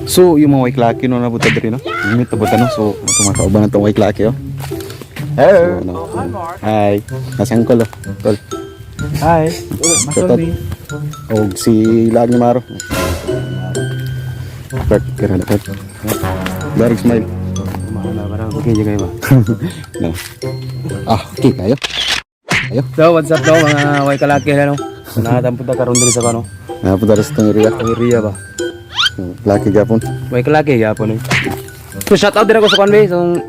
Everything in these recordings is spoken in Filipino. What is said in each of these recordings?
So, yung mga white laki no nabuta diri no. Limit na buta no. So, tumakauban na tong white laki oh. Hello. So, no. Hi. Nasaan ko lo? Tol. Hi. Masol mi. Og si Lagi Maro. Kurt, kira na Kurt. Very smile. Mahala barang okay kayo ba? No. Okay kayo. Ayo. So, what's up daw mga way kalaki ano? Nakatampod na karon diri sa kano. Napunta rin sa itong area. Area ba? Laki gapon. Way kalaki gyapon eh. So shout out din ako sa kanbe so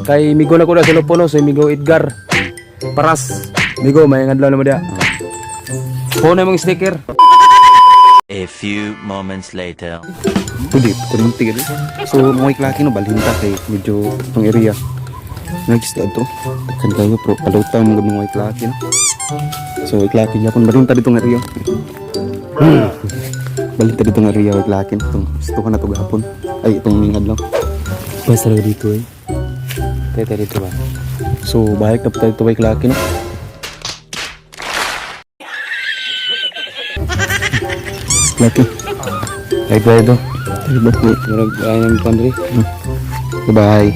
kay Migo na ko na sa Lopono, so Migo Edgar Paras. Migo may ngadlaw na mo dia. Phone mong sticker. A few moments later. Pwede, kunti gani. So, mga iklaki no, balhinta kay medyo itong area. Next, ito. Kan kayo, pro, palutan mga mga iklaki no. So, iklaki niya kung balhinta ditong area. Balhinta ditong area, iklaki no. Gusto ko na ito gahapon. Ay, itong mingad lang. Basta lang dito eh. Tete dito ba? So, bahik na po tayo ito iklaki no. Iklaki. Ay, pwede. Ay, bakit? Murag ay nang pandri. Goodbye.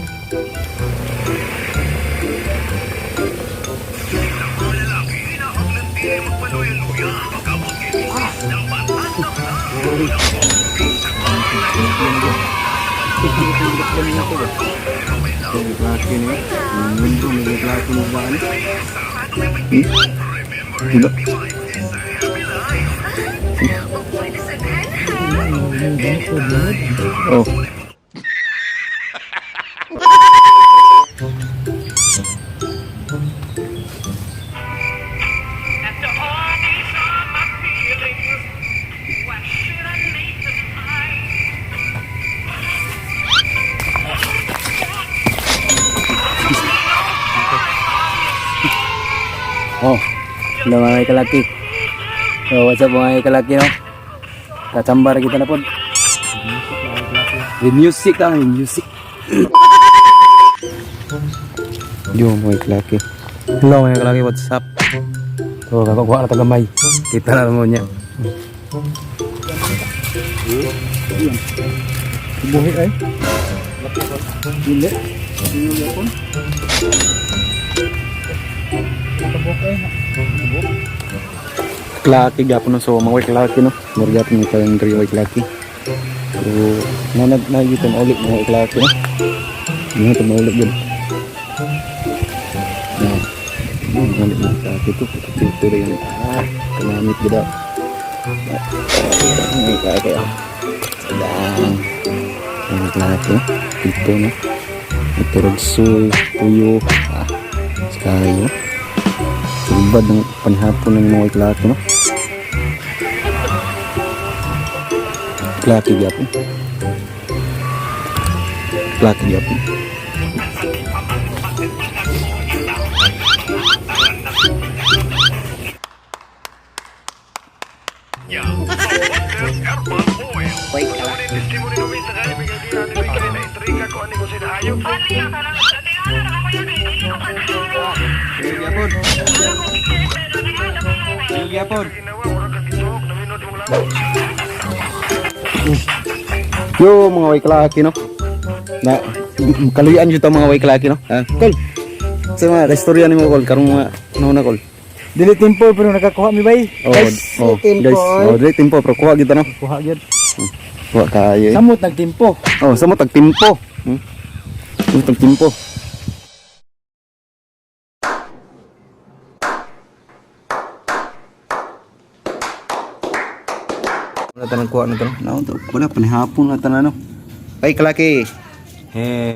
Oh. Oh, hello mga kalaki. So what's up mga kalaki no? Kacambar kita na pod. The music lang, the music. Yo, mga iklaki. Hello mga kalaki, what's up? So kakakuha na tagamay. Kita na mo niya. Buhi ay. Dili. Klaki gapon no, so mga white laki no. Murga pin ka yung diri white laki. So nakita mo ulit mga white laki no. Nakita mo ulit yun. Nah, ulit mga laki to. Ito rin. Kanamit gida. Mga laki ah. Sedang. Mga laki no. Ito no. Ito ragsoy, tuyo. Sekali no. Subad ng panhapon ng mga iklaki no. Iklaki gyapon. Iklaki gyapon. Yo mga waiklaki no. Na kaluyan jud ta mga waiklaki no. Ha. Kol. Sa mga istorya nimo kol karong mga nauna kol. Dili tempo pero nakakuha mi bay. Guys, guys. Oh, dili tempo pero kuha kita no. Kuha gyud. Kuha kayo. Samot nagtempo. Oh, samo tag timpo. Tag timpo. Wala tanang kuha na to. Wala panihapon na tanang no. Ay kalaki. Eh